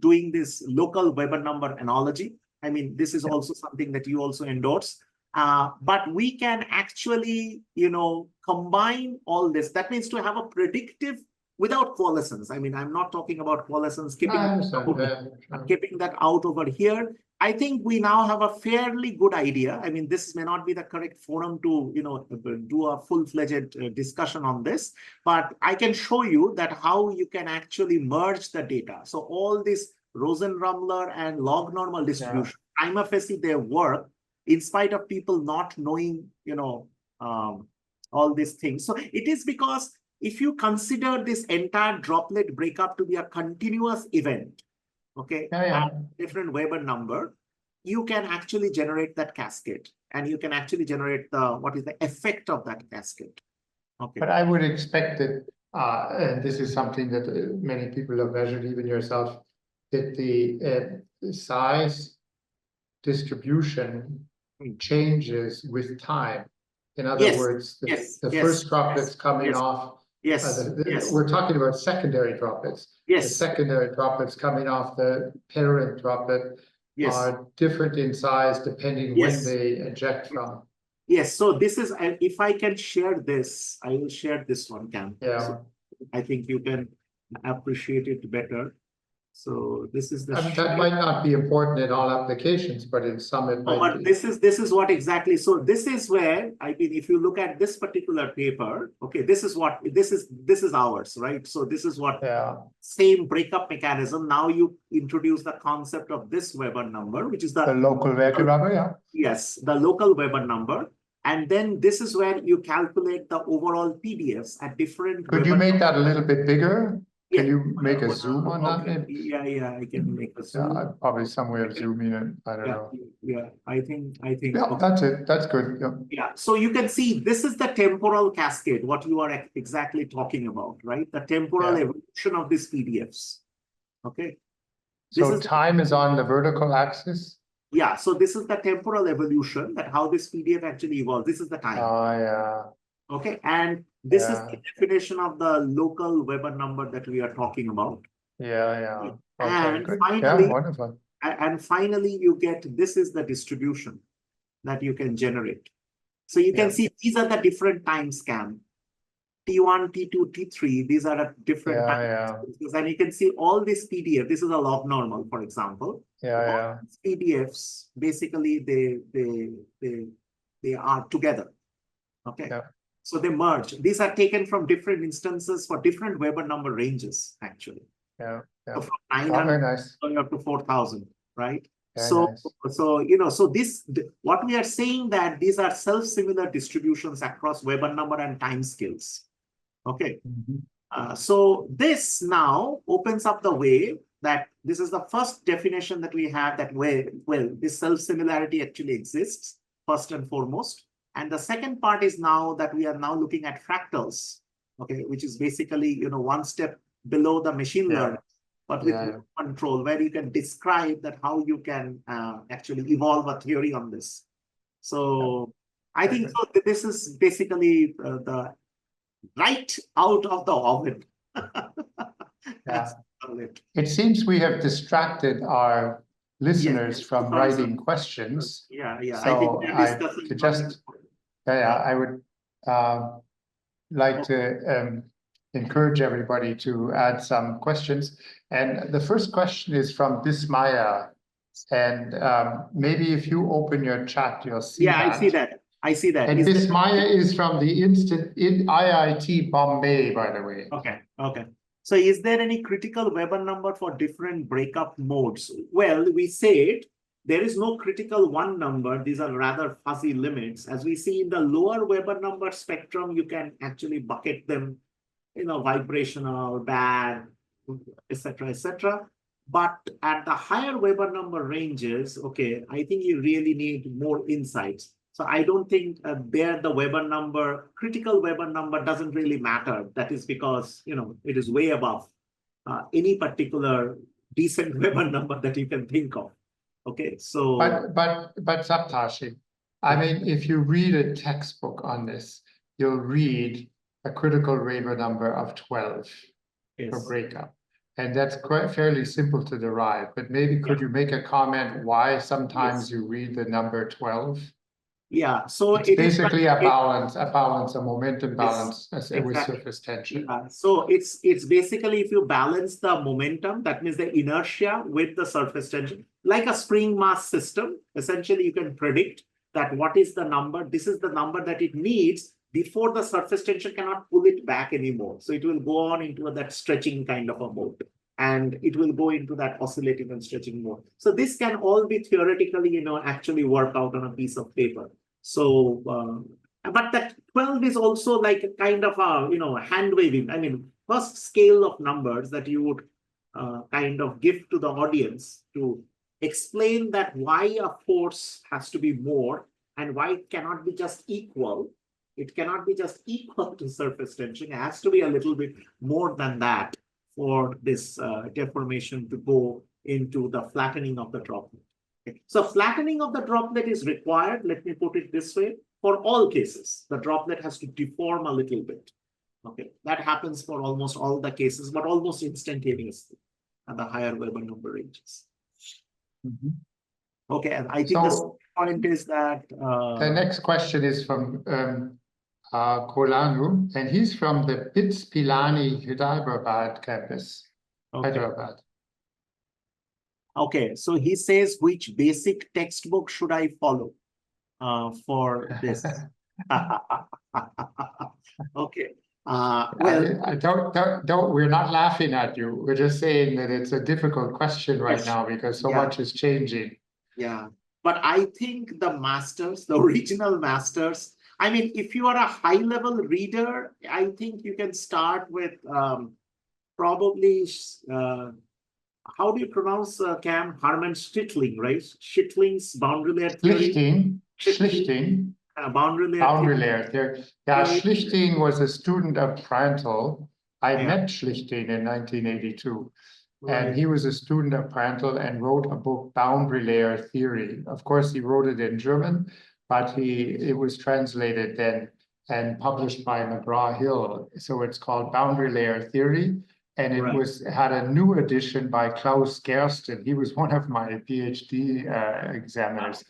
doing this local Weber number analogy. I mean, this is also something that you also endorse. But we can actually, you know, combine all this. That means to have a predictive without coalescence. I mean, I'm not talking about coalescence, keeping that out over here. I think we now have a fairly good idea. I mean, this may not be the correct forum to, you know, do a full-fledged discussion on this, but I can show you that how you can actually merge the data. So all this Rosen-Ramler and log normal distribution, prima facie they work in spite of people not knowing, you know, all these things. So it is because if you consider this entire droplet breakup to be a continuous event, different Weber number, you can actually generate that cascade, and you can actually generate the what is the effect of that cascade. But I would expect that, and this is something that many people have measured, even yourself, that the size distribution changes with time. In other words, the first droplets coming off. We're talking about secondary droplets. The secondary droplets coming off the parent droplet are different in size depending when they eject from. So this is, if I can share this, I will share this one, Cam. So I think you can appreciate it better. So this is the that might not be important in all applications, but in some it might be. This is what exactly. So this is where, I mean, if you look at this particular paper, this is what this is ours, right? So this is what same breakup mechanism. Now you introduce the concept of this Weber number, which is the local Weber number, Yes, the local Weber number. And then this is where you calculate the overall PDFs at different. Could you make that a little bit bigger? Can you make a zoom on that? Okay. Maybe? Yeah, I can make a zoom. Probably some way of zooming in. I don't know. Yeah, I think. Yeah, Okay. that's it. That's good. Yeah. Yeah, so you can see this is the temporal cascade, what you are exactly talking about, right? The temporal evolution of these PDFs. Okay. So time is on the vertical axis? Yeah, so this is the temporal evolution, that how this PDF actually evolves. This is the time. Yeah. Okay, and this is the definition of the local Weber number that we are talking about. Yeah. Okay, And good. finally, wonderful. And finally, you get, this is the distribution that you can generate. So you can see these are the different time scan. T1, T2, T3, these are at different times. And you can see all this PDF. This is a log normal, for example. All these PDFs, basically, they are together. Okay. So they merge. These are taken from different instances for different Weber number ranges, actually. So from 900 up to 4,000, right? So this, what we are saying that these are self-similar distributions across Weber number and time scales. Okay. So this now opens up the way that this is the first definition that we have that this self-similarity actually exists, first and foremost. And the second part is now that we are now looking at fractals, okay, which is basically, one step below the machine learning, but with control, where you can describe that how you can actually evolve a theory on this. So I think so this is basically the right out of the oven. It seems we have distracted our listeners from writing questions. So I would like to encourage everybody to add some questions. And the first question is from Bismaya. And maybe if you open your chat, you'll see that. I see that. And Bismaya is from the IIT Bombay, by the way. Okay. So is there any critical Weber number for different breakup modes? Well, we said there is no critical one number. These are rather fuzzy limits. As we see in the lower Weber number spectrum, you can actually bucket them, vibrational, bad, etc., etc. But at the higher Weber number ranges, okay, I think you really need more insights. So I don't think there the Weber number, critical Weber number doesn't really matter. That is because, it is way above any particular decent Weber number that you can think of. Okay, so. But Saptashi, I mean, if you read a textbook on this, you'll read a critical Weber number of 12 for breakup. And that's quite fairly simple to derive. But maybe could you make a comment why sometimes you read the number 12? Yeah, so it's basically a balance, a momentum balance with surface tension. So it's basically if you balance the momentum, that means the inertia with the surface tension, like a spring mass system. Essentially, you can predict that what is the number. This is the number that it needs before the surface tension cannot pull it back anymore. So it will go on into that stretching kind of a mode. And it will go into that oscillating and stretching mode. So this can all be theoretically, actually work out on a piece of paper. So, but that 12 is also like a kind of a, hand waving. I mean, first scale of numbers that you would kind of give to the audience to explain that why a force has to be more and why it cannot be just equal. It cannot be just equal to surface tension. It has to be a little bit more than that for this deformation to go into the flattening of the droplet. Okay. So flattening of the droplet is required, let me put it this way, for all cases. The droplet has to deform a little bit. Okay, that happens for almost all the cases, but almost instantaneously at the higher Weber number ranges. Okay, and I think the point is that... the next question is from Kolanu, and he's from the BITS Pilani Hyderabad campus. Hyderabad. Okay, so he says, which basic textbook should I follow for this? Okay. Well, we're not laughing at you. We're just saying that it's a difficult question right now because so much is changing. Yeah, but I think the masters, the original masters, I mean, if you are a high-level reader, I think you can start with probably, how do you pronounce Cam? Harman Stittling, right? Schitling's boundary layer theory. Schlichting. Boundary layer Boundary theory. layer theory. Yeah, Schlichting was a student of Prandtl. I met Schlichting in 1982. And he was a student of Prandtl and wrote a book, Boundary Layer Theory. Of course, he wrote it in German, but it was translated then and published by McGraw-Hill. So it's called Boundary Layer Theory. And it had a new edition by Klaus Gersten. He was one of my PhD examiners.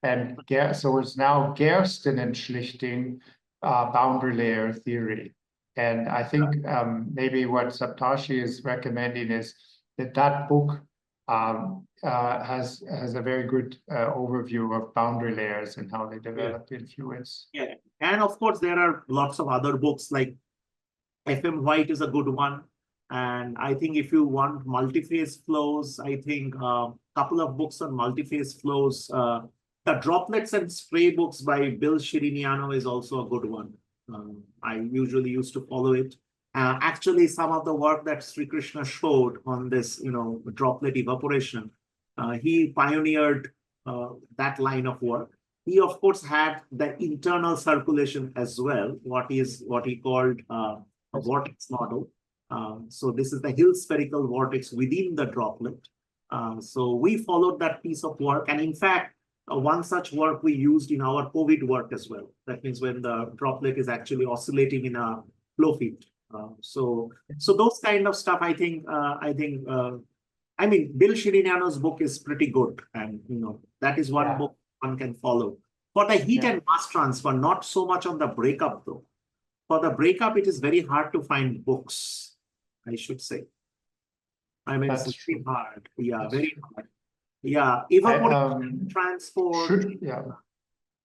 And so it's now Gersten and Schlichting, Boundary Layer Theory. And I think maybe what Saptashi is recommending is that book has a very good overview of boundary layers and how they develop influence. Yeah, and of course there are lots of other books like F.M. White is a good one. And I think if you want multiphase flows, I think a couple of books on multiphase flows. The Droplets and Spray books by Bill Shiriniano is also a good one. I usually used to follow it. Actually, some of the work that Sri Krishna showed on this, droplet evaporation, he pioneered that line of work. He, of course, had the internal circulation as well, what he called a vortex model. So this is the Hill spherical vortex within the droplet. So we followed that piece of work. And in fact, one such work we used in our COVID work as well. That means when the droplet is actually oscillating in a flow field. So those kind of stuff, I mean, Bill Shiriniano's book is pretty good. And, that is one book one can follow. For the heat and mass transfer, not so much on the breakup though. For the breakup, it is very hard to find books, I should say. I mean, it's very hard. Yeah, that's very hard. Yeah, evaporation, transport.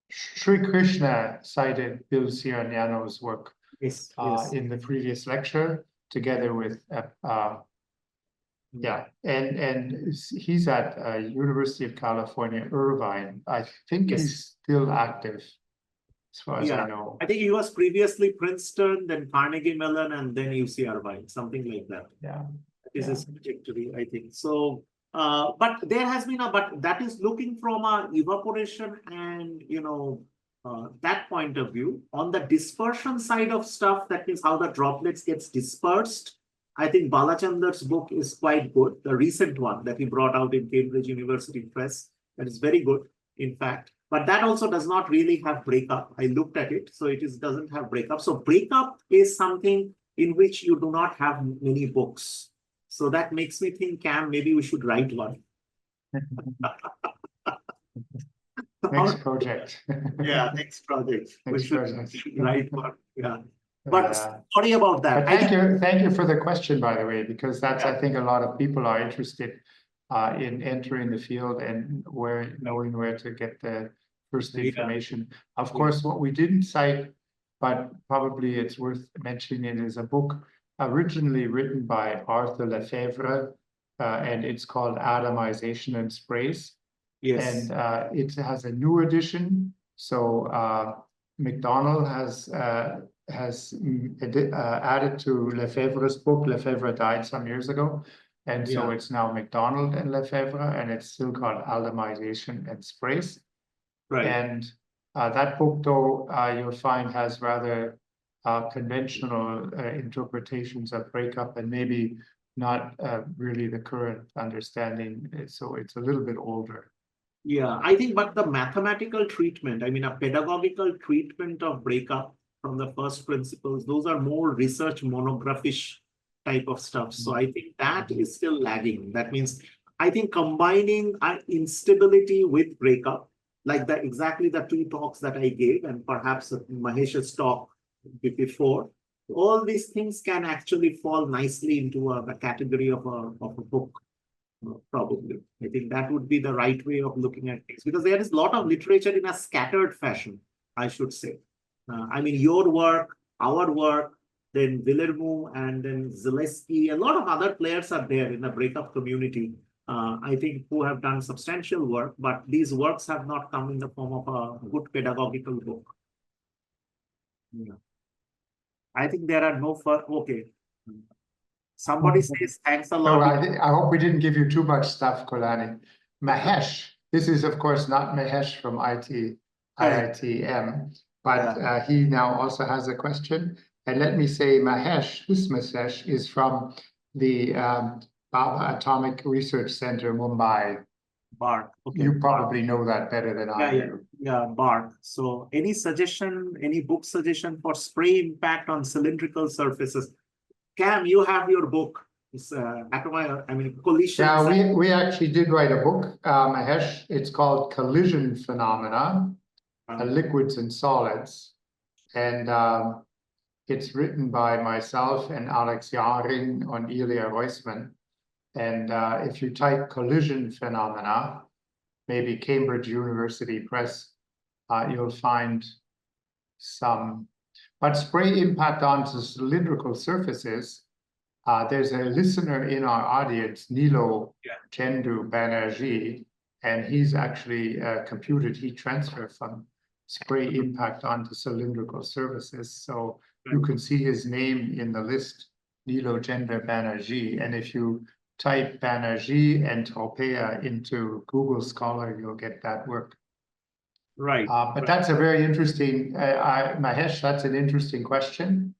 Sri Krishna cited Bill Shiriniano's work in the previous lecture, together with and he's at University of California, Irvine. I think he's still active, as far as I know. I think he was previously Princeton, then Carnegie Mellon, and then UC Irvine, something like that. Yeah, that is his trajectory, I think. So, but there has been but that is looking from a evaporation and that point of view. On the dispersion side of stuff, that means how the droplets gets dispersed. I think Balachandar's book is quite good. The recent one that he brought out in Cambridge University Press, that is very good, in fact. But that also does not really have breakup. I looked at it, so it doesn't have breakup. So breakup is something in which you do not have many books. So that makes me think, Cam, maybe we should write one. Next project. Next project. Next project. Write one. Yeah. But sorry about that. But thank you for the question, by the way, because that's I think a lot of people are interested in entering the field and knowing where to get the first information. Of course, what we didn't cite, but probably it's worth mentioning, is a book originally written by Arthur Lefebvre, and it's called Atomization and Sprays. And it has a new edition. So McDonald has added to Lefebvre's book. Lefebvre died some years ago. And so it's now McDonald and Lefebvre, and it's still called Atomization and Sprays. And that book, though, you'll find has rather conventional interpretations of breakup and maybe not really the current understanding. So it's a little bit older. Yeah, I think, but the mathematical treatment, I mean, a pedagogical treatment of breakup from the first principles, those are more research monographish type of stuff. So I think that is still lagging. That means, I think combining instability with breakup, like exactly the two talks that I gave, and perhaps Mahesh's talk before, all these things can actually fall nicely into a category of a book. Probably. I think that would be the right way of looking at things, because there is a lot of literature in a scattered fashion, I should say. I mean, your work, our work, then Villermo, and then Zaleski, a lot of other players are there in the breakup community, I think, who have done substantial work, but these works have not come in the form of a good pedagogical book. I think there are no further. Okay. Somebody says, thanks a So lot. I hope we didn't give you too much stuff, Kolani. Mahesh, this is of course not Mahesh from IITM, but he now also has a question. And let me say, Mahesh, this Mahesh is from the Baba Atomic Research Center, Mumbai. BARC. Okay. You probably know that better than I do. Yeah, BARC. So any suggestion, any book suggestion for spray impact on cylindrical surfaces? Cam, you have your book. It's collision. Yeah, we actually did write a book, Mahesh. It's called Collision Phenomena, Liquids and Solids. And it's written by myself and Alex Jaring on Ilya Reusman. And if you type collision phenomena, maybe Cambridge University Press, you'll find some. But spray impact onto cylindrical surfaces, there's a listener in our audience, Nilo Chendu Banerjee, and he's actually computed heat transfer from spray impact onto cylindrical surfaces. So you can see his name in the list, Nilo Chendu Banerjee. And if you type Banerjee and Tropea into Google Scholar, you'll get that work. Right. But that's a very interesting, Mahesh, that's an interesting question.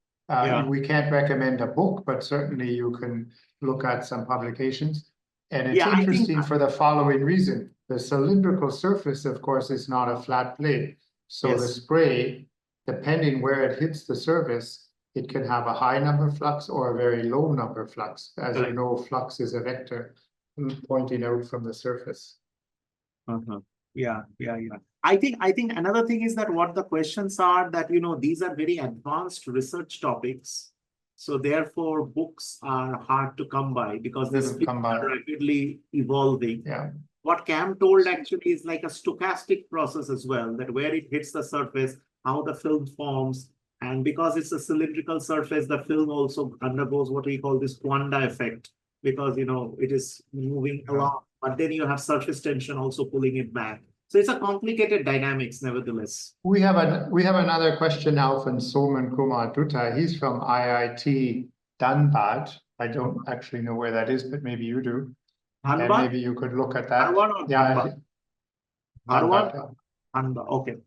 We can't recommend a book, but certainly you can look at some publications. And it's interesting for the following reason. The cylindrical surface, of course, is not a flat plate. So the spray, depending where it hits the surface, it can have a high number flux or a very low number flux. As you know, flux is a vector pointing out from the surface. I think another thing is that what the questions are that, these are very advanced research topics. So therefore, books are hard to come by because these fields are rapidly evolving. What Cam told actually is like a stochastic process as well, that where it hits the surface, how the film forms. And because it's a cylindrical surface, the film also undergoes what we call this Quanda effect, because, it is moving along, but then you have surface tension also pulling it back. So it's a complicated dynamics, nevertheless. We have another question now from Soman Kumar Dutta. He's from IIT Dhanbad. I don't actually know where that is, but maybe you do. And maybe you could look at that. Dhanbad. Okay.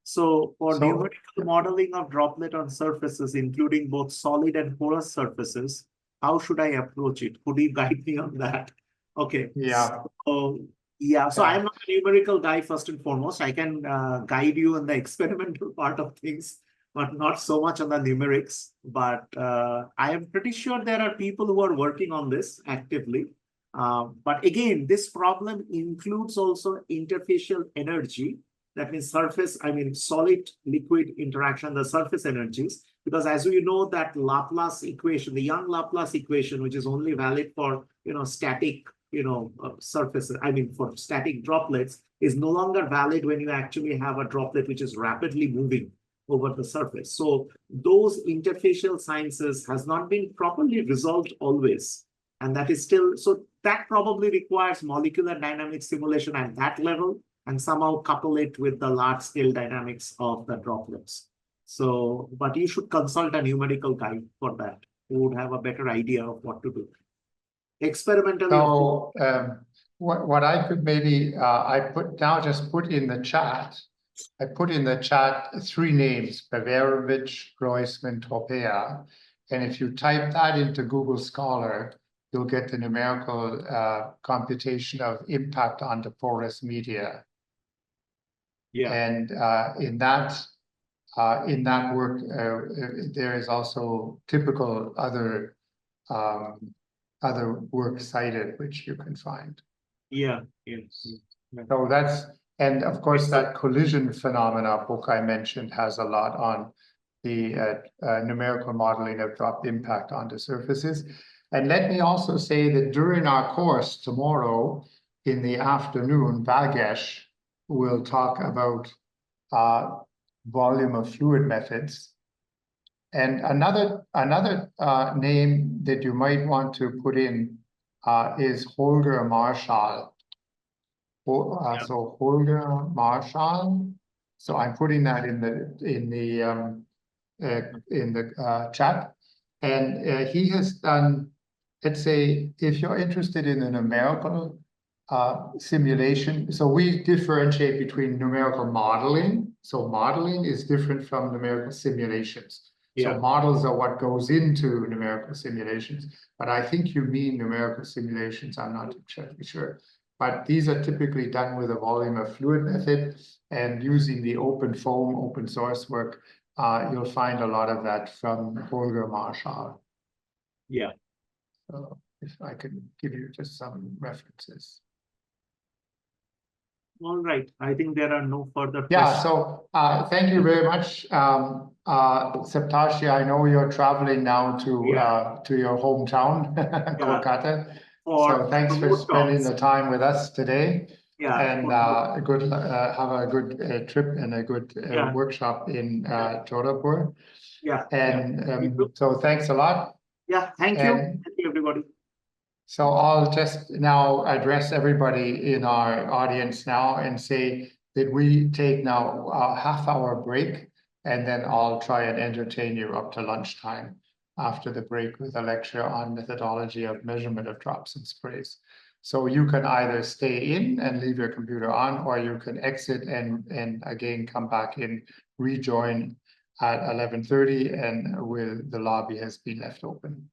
So for numerical modeling of droplet on surfaces, including both solid and porous surfaces, how should I approach it? Could you guide me on that? Okay. So I'm not a numerical guy first and foremost. I can guide you on the experimental part of things, but not so much on the numerics. But I am pretty sure there are people who are working on this actively. But again, this problem includes also interfacial energy. That means solid liquid interaction, the surface energies. Because as we know that Laplace equation, the Young Laplace equation, which is only valid for static surfaces, for static droplets, is no longer valid when you actually have a droplet which is rapidly moving over the surface. So those interfacial sciences has not been properly resolved always. And that is still, so that probably requires molecular dynamics simulation at that level and somehow couple it with the large scale dynamics of the droplets. So, but you should consult a numerical guide for that, who would have a better idea of what to do. Experimentally. So what I could maybe, just put in the chat. I put in the chat 3 names, Beverovich, Reusman, Tropea. And if you type that into Google Scholar, you'll get the numerical computation of impact on the porous media. And in that work, there is also typical other work cited, which you can find. So that's, and of course that collision phenomena book I mentioned has a lot on the numerical modeling of drop impact onto surfaces. And let me also say that during our course tomorrow in the afternoon, Bhagesh will talk about volume of fluid methods. And another name that you might want to put in is Holger Marschall. So Holger Marschall. So I'm putting that in the chat, and he has done if you're interested in a numerical simulation, so we differentiate between numerical modeling. So modeling is different from numerical simulations. Yeah. So models are what goes into numerical simulations, but I think you mean numerical simulations. I'm not exactly sure. But these are typically done with a volume of fluid method and using the open foam, open source work. You'll find a lot of that from Holger Marschall. Yeah. So if I can give you just some references. All right. I think there are no further questions. Yeah, so thank you very much. Saptarshi, I know you're traveling now to your hometown, Kolkata. So thanks for spending the time with us today. Yeah. And have a good trip and a good workshop in Jodhpur. Yeah. And so thanks a lot. Yeah, thank you. Thank you, everybody. So I'll just now address everybody in our audience now and say that we take now a half-hour break, and then I'll try and entertain you up to lunchtime after the break with a lecture on methodology of measurement of drops and sprays. So you can either stay in and leave your computer on, or you can exit and again come back in, rejoin at 11:30, and the lobby has been left open.